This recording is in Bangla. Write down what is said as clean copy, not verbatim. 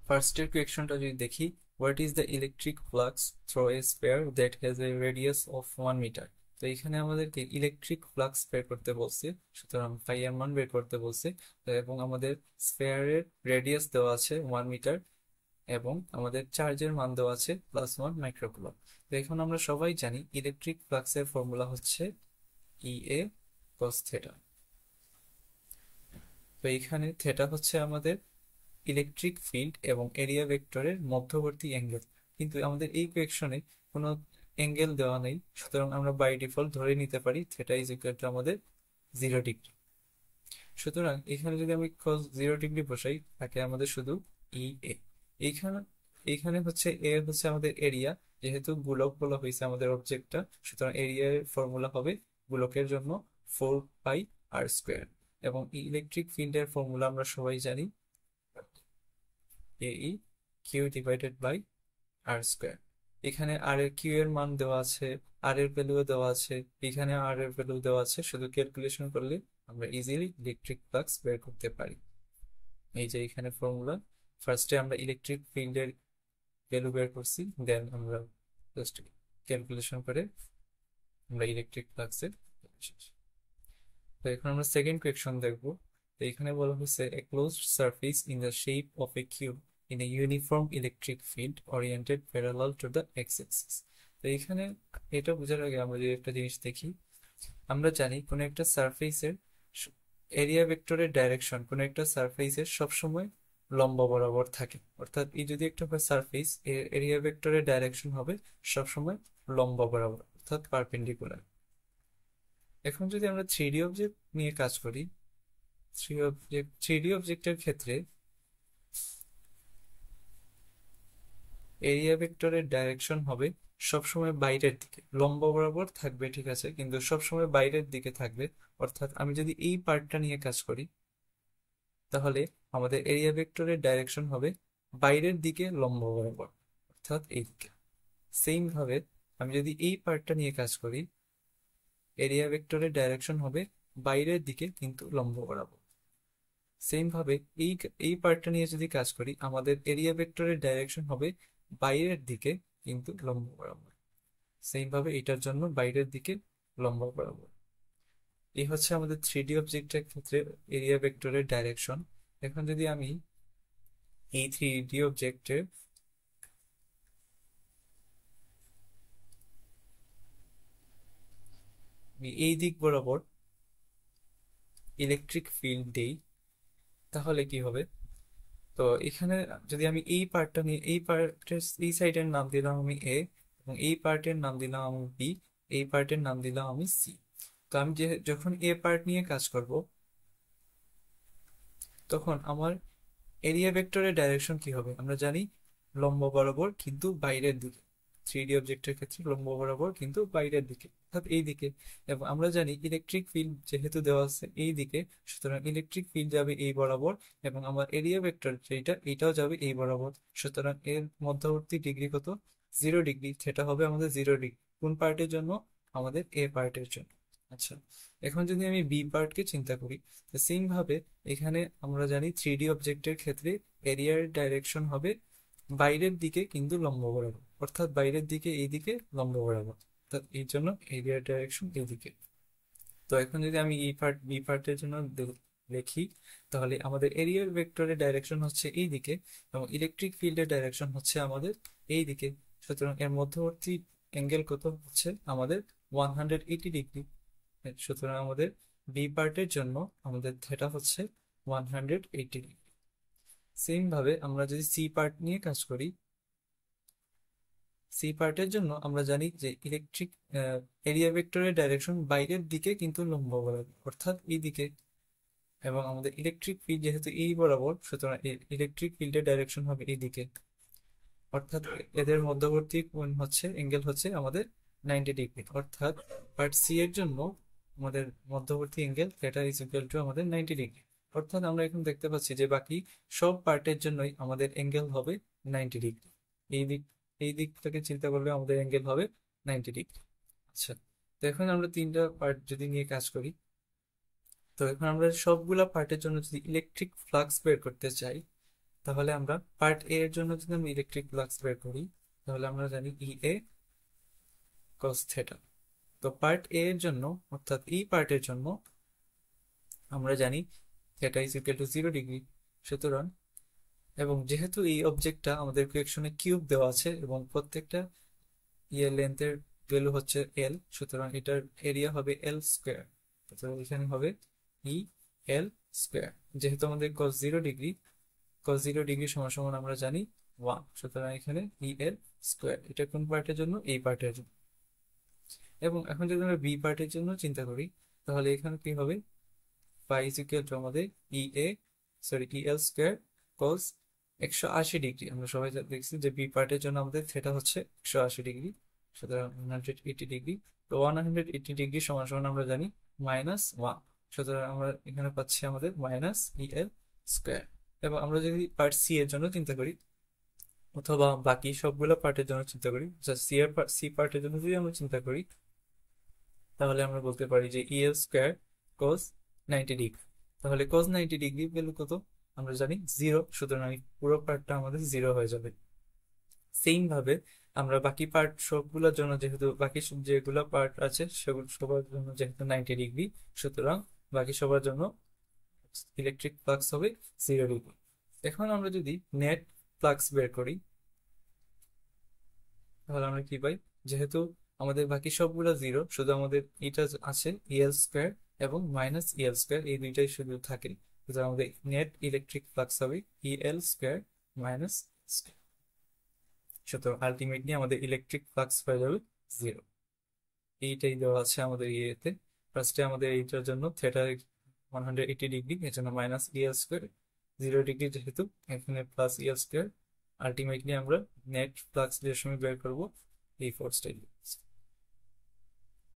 ফার্স্টের কোয়েকশনটা যদি দেখি, what is the electric flux through a sphere that has a radius of 1 metre. তো এখানে আমাদেরকে ইলেকট্রিক ফ্লাক্স বের করতে বলছে, সুতরাং ফাই এর মান বের করতে বলছে। তো এবং আমাদের স্পেয়ারের রেডিয়াস দেওয়া আছে 1 মিটার এবং আমাদের চার্জের মান দেওয়া আছে +1 মাইক্রোকুলম। তো এখন আমরা সবাই জানি ইলেকট্রিক ফ্লাক্সের ফর্মুলা হচ্ছে ইএ কস থেটা। তো এখানে থেটা হচ্ছে আমাদের ইলেকট্রিক ফিল্ড এবং এরিয়া ভেক্টরের মধ্যবর্তী অ্যাঙ্গেল। কিন্তু আমাদের এই কোয়েকশনে কোনো অ্যাঙ্গেল দেওয়া নেই, সুতরাং আমরা বাই ডিফল্ট ধরে নিতে পারি থেটা ইজ ইকুয়াল টু আমাদের 0 ডিগ্রি। সুতরাং এখানে যদি আমি cos 0 ডিগ্রি বসাই, থাকে আমাদের শুধু ই এ। এইখানে এইখানে হচ্ছে এ হচ্ছে আমাদের এরিয়া, যেহেতু গোলক বলা হয়েছে আমাদের অবজেক্টটা, সুতরাং এরিয়ার ফর্মুলা হবে গোলকের জন্য 4 পাই r স্কোয়ার। এবং ইলেকট্রিক ফিল্ডের ফর্মুলা আমরা সবাই জানি এই Q divided by r square. এখানে আর এর কিউ এর মান দেওয়া আছে, আর এর ভ্যালু দেওয়া আছে, এখানে আর এর ভ্যালু দেওয়া আছে, শুধু ক্যালকুলেশন করলে আমরা ইজিলি ইলেকট্রিক ফ্লাক্স বের করতে পারি। এই যে এখানে ফর্মুলা, ফার্স্টে আমরা ইলেকট্রিক ফিল্ডের ভ্যালু বের করছি, দেন আমরা জাস্ট ক্যালকুলেশন করে আমরা ইলেকট্রিক ফ্লাক্সের। তো এখন আমরা সেকেন্ড কোয়েকশন দেখবো। তো এখানে বলা হয়েছে a closed surface in the shape of a cube in a uniform electric field oriented parallel to the x axis. তো এখানে এটা বোঝার আগে আমরা যে একটা জিনিস দেখি, আমরা জানি কোন একটা সারফেসের এরিয়া ভেক্টরের ডাইরেকশন কোন একটা সারফেসের সবসময় লম্ব বরাবর থাকে। অর্থাৎ এই যদি একটা সারফেস, এর এরিয়া ভেক্টরের ডাইরেকশন হবে সবসময় লম্ব বরাবর, অর্থাৎ পারপেন্ডিকুলার। এখন যদি আমরা থ্রি ডি অবজেক্ট নিয়ে কাজ করি, থ্রি ডি অবজেক্টের ক্ষেত্রে এরিয়া ভেক্টরের ডাইরেকশন হবে সবসময় বাইরের দিকে, লম্ব বরাবর থাকবে ঠিক আছে, কিন্তু সবসময় বাইরের দিকে থাকবে। অর্থাৎ আমি যদি এই পার্টটা নিয়ে কাজ করি, তাহলে আমাদের এরিয়া ভেক্টরের ডাইরেকশন হবে বাইরের দিকে লম্ব বরাবর, অর্থাৎ এই দিকে। সেম ভাবে আমি যদি এই পার্টটা নিয়ে কাজ করি, এরিয়া ভেক্টরের ডাইরেকশন হবে বাইরের দিকে কিন্তু লম্ব বরাবর। সেম ভাবে এই এই পার্টটা নিয়ে যদি কাজ করি, আমাদের এরিয়া ভেক্টরের ডাইরেকশন হবে বাইরের দিকে কিন্তু লম্ব বরাবর। সেম ভাবে এটার জন্য বাইরের দিকে লম্ব বরাবর। এই হচ্ছে আমাদের থ্রি ডি অবজেক্টের ক্ষেত্রে এরিয়া ভেক্টরের ডাইরেকশন। এখন যদি আমি এই থ্রি ডি অবজেক্টের এই দিক বরাবর ইলেকট্রিক ফিল্ড দেই, তাহলে কি হবে? তো এখানে যদি আমি এই পার্টটা নিয়ে, এই পার্টের এই সাইডের নাম দিলাম আমি এ, এবং এই পার্টের নাম দিলাম আমি বি, এই পার্টের নাম দিলাম আমি সি। তো আমি যখন এ পার্ট নিয়ে কাজ করব, তখন আমার এরিয়া ভেক্টরের ডাইরেকশন কি হবে? আমরা জানি লম্ব বরাবর কিন্তু বাইরের দিকে। থ্রি ডি অবজেক্টের ক্ষেত্রে লম্ব বরাবর কিন্তু বাইরের দিকে, অর্থাৎ এই দিকে। এবং আমরা জানি ইলেকট্রিক ফিল্ড যেহেতু দেওয়া আছে এই দিকে, সুতরাং ইলেকট্রিক ফিল্ড যাবে এই বরাবর, এবং আমার এরিয়া ভেক্টর যেটা এটাও যাবে এই বরাবর। সুতরাং এর মধ্যবর্তী ডিগ্রি কত? 0 ডিগ্রি। সেটা হবে আমাদের 0 ডিগ্রি। কোন পার্টের জন্য? আমাদের এ পার্টের জন্য। আচ্ছা, এখন যদি আমি বি পার্টকে চিন্তা করি, তো সেম ভাবে এখানে আমরা জানি থ্রি ডি অবজেক্টের ক্ষেত্রে এরিয়ার ডাইরেকশন হবে বাইরের দিকে কিন্তু লম্ব বরাবর, অর্থাৎ বাইরের দিকে এই দিকে লম্ব বরাবর, অর্থাৎ এই জন্য এরিয়ার ডাইরেকশন এই দিকে। তো এখন যদি আমি এই পার্ট বি পার্টের জন্য লিখি, তাহলে আমাদের এরিয়ার ভেক্টরের ডাইরেকশন হচ্ছে এই দিকে এবং ইলেকট্রিক ফিল্ডের ডাইরেকশন হচ্ছে আমাদের এই দিকে। সুতরাং এর মধ্যবর্তী অ্যাঙ্গেল কত হচ্ছে আমাদের 180 ডিগ্রি। সুতরাং আমাদের বি পার্টের জন্য আমাদের থেটা হচ্ছে 180 ডিগ্রি। সেম ভাবে আমরা যদি সি পার্ট নিয়ে কাজ করি, সি পার্টের জন্য আমরা জানি যে ইলেকট্রিক এরিয়া ভেক্টরের ডাইরেকশন বাইরের দিকে কিন্তু লম্ব বরাবর, অর্থাৎ এই দিকে। এবং আমাদের ইলেকট্রিক ফিল্ড যেহেতু এই বরাবর, সুতরাং ইলেকট্রিক ফিল্ডের ডাইরেকশন হবে এই দিকে, অর্থাৎ এদের মধ্যবর্তী কোণ হচ্ছে অ্যাঙ্গেল হচ্ছে আমাদের 90 ডিগ্রি। অর্থাৎ পার্ট সি এর জন্য আমাদের মধ্যবর্তী angle theta is equal to আমাদের 90 ডিগ্রি। অর্থাৎ আমরা এখন দেখতে পাচ্ছি যে বাকি সব পার্টের জন্যই আমাদের অ্যাঙ্গেল হবে 90 ডিগ্রি। এই দিক এই দিক থেকে চিন্তা করলে আমাদের অ্যাঙ্গেল হবে 90 ডিগ্রি। আচ্ছা, তো এখন আমরা তিনটা পার্ট যদি নিয়ে কাজ করি, তো এখন আমরা সবগুলা পার্টের জন্য যদি ইলেকট্রিক ফ্লাক্স বের করতে চাই, তাহলে আমরা পার্ট এ এর জন্য যদি আমরা ইলেকট্রিক ফ্লাক্স বের করি, তাহলে আমরা জানি ই এ কস থেটা। তো পার্ট এ এর জন্য, অর্থাৎ ই পার্টের জন্য আমরা জানি theta is equal to 0 degree. সুতরাং, এবং যেহেতু এই অবজেক্টটা আমাদের ইকুয়েশনে কিউব দেওয়া আছে এবং প্রত্যেকটা ইয়ের লেন্থের ভ্যালু হচ্ছে এল, সুতরাং এটার এরিয়া হবে এল স্কোয়ার। এখানে হবে ই এল স্কোয়ার। যেহেতু আমাদের cos 0 ডিগ্রি, cos 0 ডিগ্রি সমান সমান আমরা জানি 1, সুতরাং এখানে ই এল স্কোয়ার। এটা কোন পার্টের জন্য? এই পার্টের জন্য। এবং এখন যদি আমরা বি পার্টের জন্য চিন্তা করি, তাহলে এখানে কি হবে? পাই ইজ ইকুয়াল টু আমাদের ই এ ই এল স্কোয়ার কস 180 ডিগ্রি। আমরা সবাই দেখছি যে বি পার্টের জন্য আমাদের থেটা হচ্ছে 180 ডিগ্রি, সুতরাং 180 ডিগ্রি। তো 180 ডিগ্রি সমান সমান আমরা জানি -1, সুতরাং আমরা এখানে পাচ্ছি আমাদের মাইনাস ই এল স্কোয়ার। এবং আমরা যদি পার্ট সি এর জন্য চিন্তা করি, অথবা বাকি সবগুলো পার্টের জন্য চিন্তা করি, সি পার্টের জন্য যদি আমরা চিন্তা করি, তাহলে আমরা বলতে পারি যে ই এল স্কোয়ার cos 90 ডিগ্রি। তাহলে cos 90 ডিগ্রি ভ্যালু কত? আমরা জানি 0, সুতরাং এই পুরো পার্টটা আমাদের 0 হয়ে যাবে। সেম ভাবে আমরা বাকি পার্ট সবগুলোর জন্য, যেহেতু বাকি যেগুলো পার্ট আছে সেগুলো সবার জন্য যেহেতু 90 ডিগ্রি, সুতরাং বাকি সবার জন্য ইলেকট্রিক ফ্লাক্স হবে 0 ডিগ্রি। এখন আমরা যদি নেট ফ্লাক্স বের করি, তাহলে আমরা কি পাই? যেহেতু আমাদের বাকি সবগুলো 0, শুধু আমাদের এটা আছে ইএল স্কোয়ার এবং মাইনাস ইএল স্কোয়ার, এই দুইটাই শুধু থাকে। সুতরাং আমাদের নেট ইলেকট্রিক ফ্লাক্স হবে ইএল স্কোয়ার মাইনাস, সুতরাং আলটিমেটলি আমাদের ইলেকট্রিক ফ্লাক্স হয়ে যাবে 0। এইটাই দেওয়া আছে আমাদের ইয়েতে। ফার্স্টে আমাদের এইটার জন্য থেটা 180 ডিগ্রি, এর জন্য মাইনাস ইএল স্কোয়ার। 0 ডিগ্রি যেহেতু, এখানে প্লাস ইএল স্কোয়ার। আলটিমেটলি আমরা নেট ফ্লাক্স যে সময় বের করবো এই ফোর্সটাই।